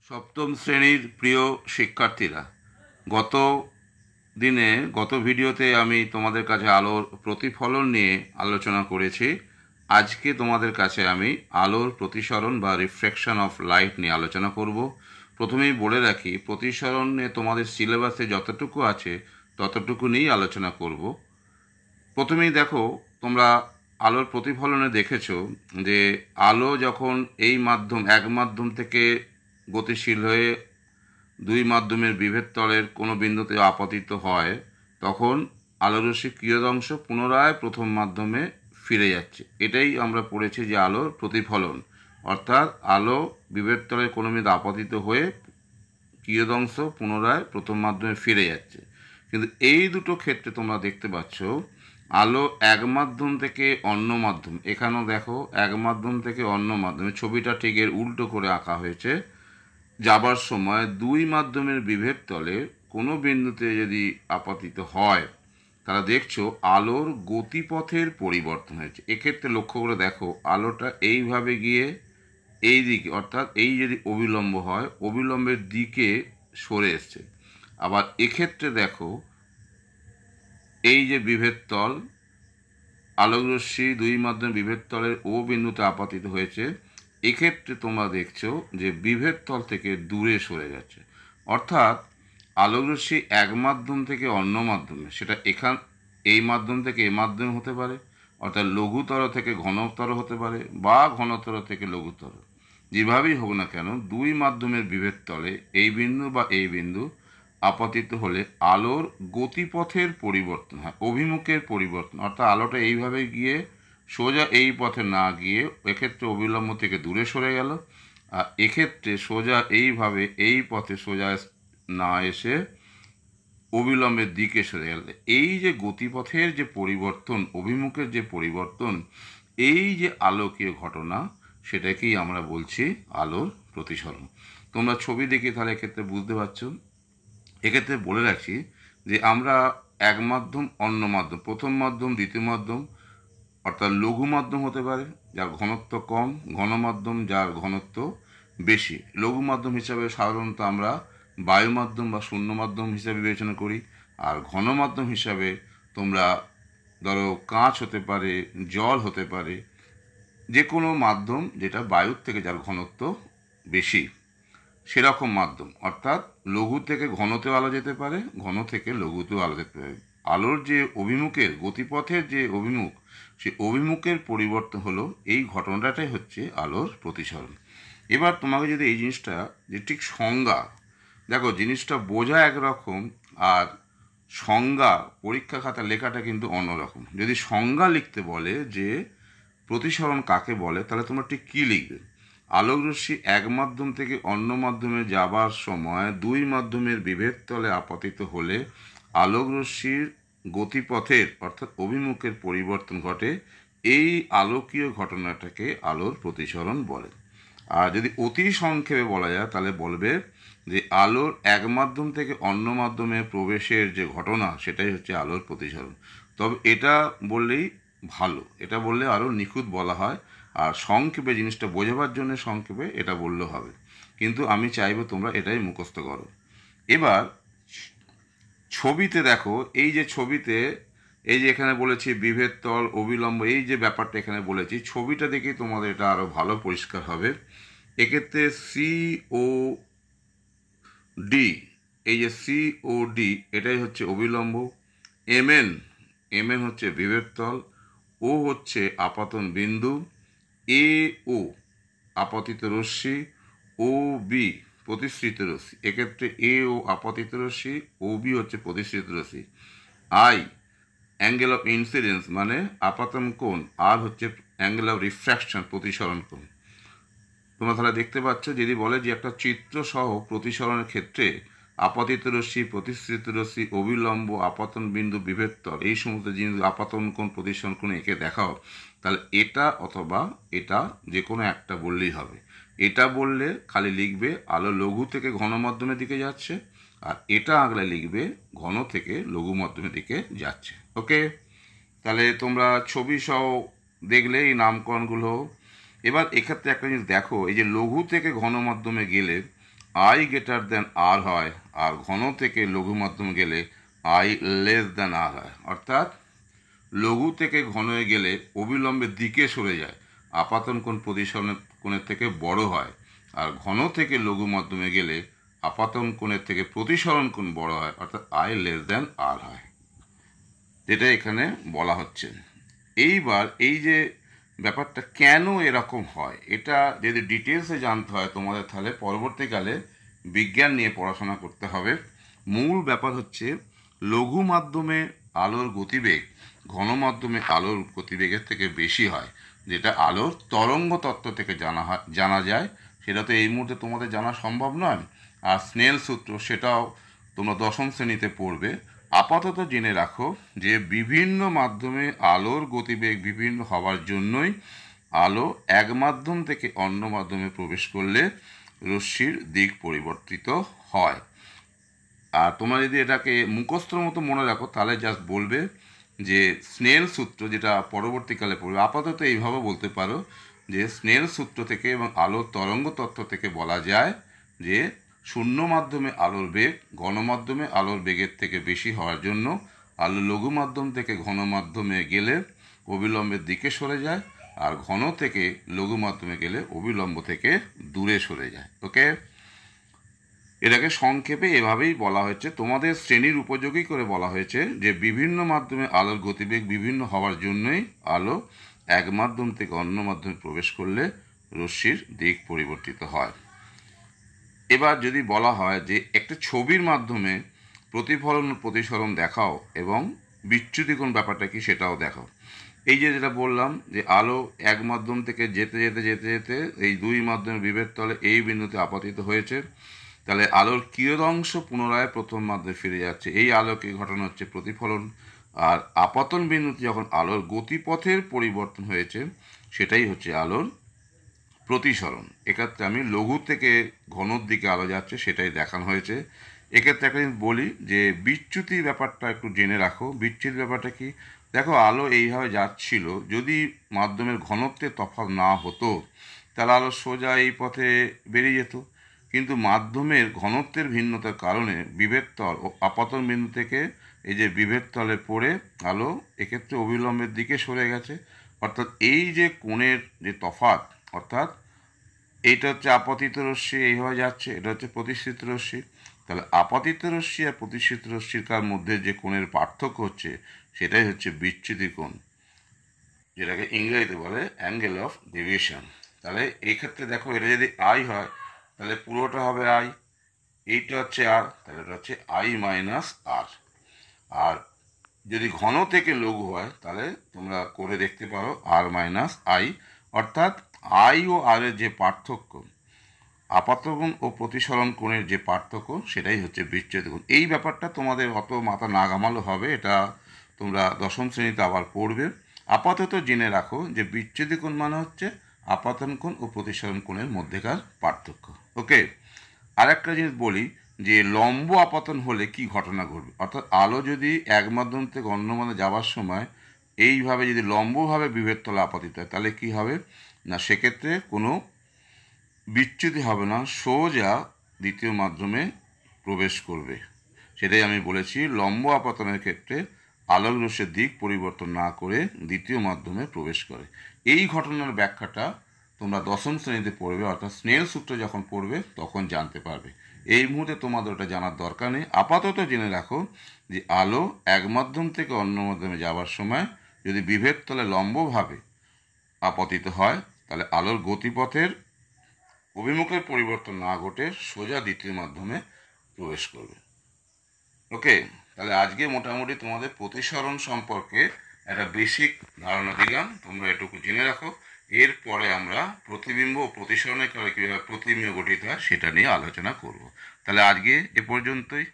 সপ্তম শ্রেণীর প্রিয় শিক্ষার্থীরা, গত গত ভিডিওতে আমি তোমাদের কাছে আলোর প্রতিফলন নিয়ে আলোচনা করেছি। আজকে তোমাদের কাছে আমি আলোর প্রতিসরণ বা রিফ্লেকশন অফ লাইট নিয়ে আলোচনা করব। প্রথমেই বলে রাখি, প্রতিসরণে তোমাদের সিলেবাসে যতটুকু আছে ততটুকু নিয়েই আলোচনা করব। প্রথমেই দেখো, তোমরা আলোর প্রতিফলনে দেখেছো যে আলো যখন এক মাধ্যম থেকে গতিশীল হয়ে দুই মাধ্যমের বিভেদ তলের কোনো বিন্দুতে আপতিত হয়, তখন আলোরশ্মির কিয়দংশ পুনরায় প্রথম মাধ্যমে ফিরে যাচ্ছে। এটাই আমরা পড়েছি যে আলোর প্রতিফলন, অর্থাৎ আলো বিভেদ তলের কোনো বিন্দু আপতিত হয়ে কিয়দংশ পুনরায় প্রথম মাধ্যমে ফিরে যাচ্ছে। কিন্তু এই দুটো ক্ষেত্রে তোমরা দেখতে পাচ্ছ, আলো এক মাধ্যম থেকে অন্য মাধ্যম, এখানেও দেখো এক মাধ্যম থেকে অন্য মাধ্যমে, ছবিটা ঠিক এর উল্টো করে আঁকা হয়েছে, যাবার সময় দুই মাধ্যমের বিভেদ তলে কোনো বিন্দুতে যদি আপতিত হয়, তারা দেখছো আলোর গতিপথের পরিবর্তন হয়েছে। এক্ষেত্রে লক্ষ্য করে দেখো, আলোটা এইভাবে গিয়ে এই দিকে, অর্থাৎ এই যদি অবিলম্ব হয়, অবিলম্বের দিকে সরে এসছে। আবার এক্ষেত্রে দেখো, এই যে বিভেদ তল, আলোকরশ্মি দুই মাধ্যমের বিভেদ তলের ও বিন্দুতে আপতিত হয়েছে, এক্ষেত্রে তোমরা দেখছো যে বিভেদ তল থেকে দূরে সরে যাচ্ছে। অর্থাৎ আলোকরশ্মি এক মাধ্যম থেকে অন্য মাধ্যমে, সেটা এই মাধ্যম থেকে এ মাধ্যমে হতে পারে, অর্থাৎ লঘুতর থেকে ঘনতর হতে পারে, বা ঘনতর থেকে লঘুতর, যেভাবেই হোক না কেন, দুই মাধ্যমের বিভেদ তলে এই বিন্দু বা এই বিন্দু আপতিত হলে আলোর গতিপথের পরিবর্তন হয়, অভিমুখের পরিবর্তন। অর্থাৎ আলোটা এইভাবে গিয়ে সোজা এই পথে না গিয়ে এক্ষেত্রে অবিলম্ব থেকে দূরে সরে গেল, আর এক্ষেত্রে সোজা এইভাবে এই পথে সোজা না এসে অবিলম্বের দিকে সরে গেল। এই যে গতিপথের যে পরিবর্তন, অভিমুখের যে পরিবর্তন, এই যে আলোকীয় ঘটনা, সেটাকেই আমরা বলছি আলোর প্রতিসরণ। তোমরা ছবি দেখে তাহলে এক্ষেত্রে বুঝতে পারছো। এক্ষেত্রে বলে রাখছি যে আমরা এক মাধ্যম অন্য মাধ্যম, প্রথম মাধ্যম দ্বিতীয় মাধ্যম, অর্থাৎ লঘু মাধ্যম হতে পারে যার ঘনত্ব কম, ঘন মাধ্যম যার ঘনত্ব বেশি। লঘু মাধ্যম হিসাবে সাধারণত আমরা বায়ু মাধ্যম বা শূন্য মাধ্যম হিসাবে বিবেচনা করি। আর ঘন মাধ্যম হিসাবে তোমরা ধরো কাঁচ হতে পারে, জল হতে পারে, যে কোনো মাধ্যম যেটা বায়ুর থেকে যার ঘনত্ব বেশি, সেরকম মাধ্যম। অর্থাৎ লঘু থেকে ঘনতেও আলো যেতে পারে, ঘন থেকে লঘুতেও আলো যেতে পারে। আলোর যে অভিমুখের, গতিপথের যে অভিমুখ, সেই অভিমুখের পরিবর্তন হলো, এই ঘটনাটাই হচ্ছে আলোর প্রতিসরণ। এবার তোমাকে যদি এই জিনিসটা, যে ঠিক সংজ্ঞা, দেখো জিনিসটা বোঝা একরকম, আর সংজ্ঞা পরীক্ষা খাতা লেখাটা কিন্তু অন্যরকম। যদি সংজ্ঞা লিখতে বলে যে প্রতিসরণ কাকে বলে, তাহলে তোমরা ঠিক কী লিখবে? আলোকরশ্মি এক মাধ্যম থেকে অন্য মাধ্যমে যাবার সময় দুই মাধ্যমের বিভেদ তলে আপতিত হলে আলোকরশ্মির গতিপথের, অর্থাৎ অভিমুখের পরিবর্তন ঘটে। এই আলোকীয় ঘটনাটাকে আলোর প্রতিসরণ বলে। আর যদি অতি সংক্ষেপে বলা যায়, তাহলে বলবে যে আলোর এক মাধ্যম থেকে অন্য মাধ্যমে প্রবেশের যে ঘটনা, সেটাই হচ্ছে আলোর প্রতিসরণ। তবে এটা বললেই ভালো, এটা বললে আরও নিখুঁত বলা হয়। আর সংক্ষেপে জিনিসটা বোঝাবার জন্য সংক্ষেপে এটা বললে হবে, কিন্তু আমি চাইবো তোমরা এটাই মুখস্থ করো। এবার ছবিতে দেখো, এই যে ছবিতে, এই যে এখানে বলেছি বিভেদ তল, অবিলম্ব, এই যে ব্যাপারটা এখানে বলেছি, ছবিটা দেখে তোমাদের এটা আরও ভালো পরিষ্কার হবে। এক্ষেত্রে CO ডি, এই যে COD, এটাই হচ্ছে অবিলম্ব। MN হচ্ছে বিভেদ তল, ও হচ্ছে আপাতন বিন্দু, AO আপতিত রশ্মি, OB প্রতিসৃত রশ্মি। এক্ষেত্রে AO আপতিত রশ্মি, OB হচ্ছে প্রতিসৃত রশ্মি। I অ্যাঙ্গেল অফ ইনসিডেন্স মানে আপাতন কোণ, আর হচ্ছে অ্যাঙ্গেল অফ রিফ্র্যাকশন প্রতিসরণ কোণ। তোমরা তাহলে দেখতে পাচ্ছ, যদি বলে যে একটা চিত্র সহ প্রতিসরণের ক্ষেত্রে আপাতিত রশ্মি, প্রতিসৃত রশ্মি, অবিলম্ব, আপাতন বিন্দু, বিভেদ তল, এই সমস্ত জিনিস আপাতন কোণ, প্রতিসরণ কোণ এঁকে দেখাও, তাহলে এটা অথবা এটা যে কোনো একটা বললেই হবে। এটা বললে খালি লিখবে আলো লঘু থেকে ঘন মাধ্যমের দিকে যাচ্ছে, আর এটা আঁকলে লিখবে ঘন থেকে লঘু মাধ্যমের দিকে যাচ্ছে। ওকে, তাহলে তোমরা ছবি সহ দেখলে এই নামকরণগুলো। এবার এক্ষেত্রে একটা জিনিস দেখো, এই যে লঘু থেকে ঘন মাধ্যমে গেলে আই গ্রেটার দেন আর হয়, আর ঘন থেকে লঘু মাধ্যমে গেলে আই লেস দেন আর হয়। অর্থাৎ লঘু থেকে ঘনয়ে গেলে অবিলম্বে দিকে সরে যায়, আপাতন কোণ প্রতিসরণের কোণের থেকে বড় হয়, আর ঘন থেকে লঘু মাধ্যমে গেলে আপাতন কোণের থেকে প্রতিসরণ কোণ বড় হয়, অর্থাৎ আই লেস দেন আর হয়, যেটা এখানে বলা হচ্ছে। এইবার এই যে ব্যাপারটা কেন এরকম হয়, এটা যদি ডিটেলসে জানতে হয় তোমাদের, তাহলে পরবর্তীকালে বিজ্ঞান নিয়ে পড়াশোনা করতে হবে। মূল ব্যাপার হচ্ছে লঘু মাধ্যমে আলোর গতিবেগ ঘন মাধ্যমে আলোর গতিবেগের থেকে বেশি হয়, যেটা আলোর তরঙ্গ তত্ত্ব থেকে জানা যায়। সেটা তো এই মুহূর্তে তোমাদের জানা সম্ভব নয়। আর স্নেল সূত্র, সেটাও তোমরা দশম শ্রেণীতে পড়বে। আপাতত জেনে রাখো যে বিভিন্ন মাধ্যমে আলোর গতিবেগ বিভিন্ন হওয়ার জন্যই আলো এক মাধ্যম থেকে অন্য মাধ্যমে প্রবেশ করলে রশ্মির দিক পরিবর্তিত হয়। আর তোমরা যদি এটাকে মুখস্থর মতো মনে রাখো, তাহলে জাস্ট বলবে যে স্নেল সূত্র, যেটা পরবর্তীকালে পড়বে। আপাতত এইভাবে বলতে পারো যে স্নেল সূত্র থেকে এবং আলোর তরঙ্গ তত্ত্ব থেকে বলা যায় যে শূন্য মাধ্যমে আলোর বেগ গণমাধ্যমে আলোর বেগের থেকে বেশি হওয়ার জন্য আলো লঘু মাধ্যম থেকে ঘন মাধ্যমে গেলে অবিলম্বের দিকে সরে যায়, আর ঘন থেকে লঘু মাধ্যমে গেলে অবিলম্ব থেকে দূরে সরে যায়। ওকে, এটাকে সংক্ষেপে এভাবেই বলা হয়েছে, তোমাদের শ্রেণীর উপযোগী করে বলা হয়েছে যে বিভিন্ন মাধ্যমে আলোর গতিবেগ বিভিন্ন হওয়ার জন্যই আলো এক মাধ্যম থেকে অন্য মাধ্যমে প্রবেশ করলে রশ্মির দিক পরিবর্তিত হয়। এবার যদি বলা হয় যে একটা ছবির মাধ্যমে প্রতিফলন প্রতিসরণ দেখাও এবং বিচ্যুতিকোণ ব্যাপারটা কি সেটাও দেখাও। এই যে যেটা বললাম যে আলো এক মাধ্যম থেকে যেতে যেতে যেতে যেতে এই দুই মাধ্যমের বিভেদ তলে এই বিন্দুতে আপতিত হয়েছে, তাহলে আলোর কিয়দ অংশ পুনরায় প্রথম মাধ্যমে ফিরে যাচ্ছে, এই আলোকে ঘটনা হচ্ছে প্রতিফলন। আর আপতন বিন্দুতে যখন আলোর গতিপথের পরিবর্তন হয়েছে, সেটাই হচ্ছে আলোর প্রতিসরণ। এক্ষেত্রে আমি লঘু থেকে ঘনর দিকে আলো যাচ্ছে সেটাই দেখানো হয়েছে। এক্ষেত্রে একটা জিনিস বলি যে বিচ্যুতির ব্যাপারটা একটু জেনে রাখো। বিচ্যুতির ব্যাপারটা কি, দেখো আলো এইভাবে যাচ্ছিল, যদি মাধ্যমের ঘনত্বের তফাৎ না হতো তাহলে আলো সোজা এই পথে বেরিয়ে যেত, কিন্তু মাধ্যমের ঘনত্বের ভিন্নতার কারণে বিভেদতল ও আপাতন বিন্দু থেকে এই যে বিভেদতলে পড়ে আলো এক্ষেত্রে অবিলম্বের দিকে সরে গেছে। অর্থাৎ এই যে কোণের যে তফাৎ, অর্থাৎ এইটা হচ্ছে আপতিত রশ্মি এইভাবে যাচ্ছে, এটা হচ্ছে প্রতিষ্ঠিত রশ্মি। তাহলে আপতিত রশ্মি আর প্রতিষ্ঠিত রশ্মির মধ্যে যে কোণের পার্থক্য হচ্ছে সেটাই হচ্ছে বিচ্যুতি কোণ, যেটাকে ইংরেজিতে বলে অ্যাঙ্গেল অফ ডেভিয়েশন। তাহলে এই ক্ষেত্রে দেখো এটা যদি আই হয় তাহলে পুরোটা হবে আই, এইটা হচ্ছে আর, তাহলে এটা হচ্ছে আই মাইনাস আর। আর যদি ঘন থেকে লঘু হয় তাহলে তোমরা করে দেখতে পারো আর মাইনাস আই। অর্থাৎ আই ও আর এর যে পার্থক্য, আপাতন ও প্রতিসরণ কোণের যে পার্থক্য, সেটাই হচ্ছে বিচ্যুতি কোণ। এই ব্যাপারটা তোমাদের অত মাথা না ঘামালো হবে, এটা তোমরা দশম শ্রেণীতে আবার পড়বে। আপাতত জেনে রাখো যে বিচ্যুতি কোণ মানে হচ্ছে আপাতন কোণ ও প্রতিসরণ কোণের মধ্যেকার পার্থক্য। ওকে, আর একটা জিনিস বলি যে লম্ব আপতন হলে কি ঘটনা ঘটবে। অর্থাৎ আলো যদি এক মাধ্যম থেকে অন্য মাধ্যমে যাওয়ার সময় এইভাবে যদি লম্বভাবে বিভেদ তলে আপতিত হয়, তাহলে কি হবে না, সেক্ষেত্রে কোনো বিচ্যুতি হবে না, সোজা দ্বিতীয় মাধ্যমে প্রবেশ করবে। সেটাই আমি বলেছি, লম্ব আপতনের ক্ষেত্রে আলোক রশ্মির দিক পরিবর্তন না করে দ্বিতীয় মাধ্যমে প্রবেশ করে। এই ঘটনার ব্যাখ্যাটা তোমরা দশম শ্রেণীতে পড়বে, অর্থাৎ স্নেল সূত্র যখন পড়বে তখন জানতে পারবে। এই মুহূর্তে তোমাদের ওটা জানার দরকার নেই। আপাতত জেনে রাখো যে আলো এক মাধ্যম থেকে অন্য মাধ্যমে যাওয়ার সময় যদি বিভেদ তলে লম্বভাবে আপতিত হয়, তাহলে আলোর গতিপথের অভিমুখের পরিবর্তন না ঘটে সোজা দ্বিতীয় মাধ্যমে প্রবেশ করবে। ওকে, তাহলে আজকে মোটামুটি তোমাদের প্রতিসরণ সম্পর্কে একটা বেসিক ধারণা দিলাম, তোমরা এটুকু জেনে রাখো। এরপরে আমরা প্রতিবিম্ব ও প্রতিসরণের কারণে কীভাবে প্রতিবিম্ব গঠিত হয় সেটা নিয়ে আলোচনা করব। তাহলে আজকে এ পর্যন্তই।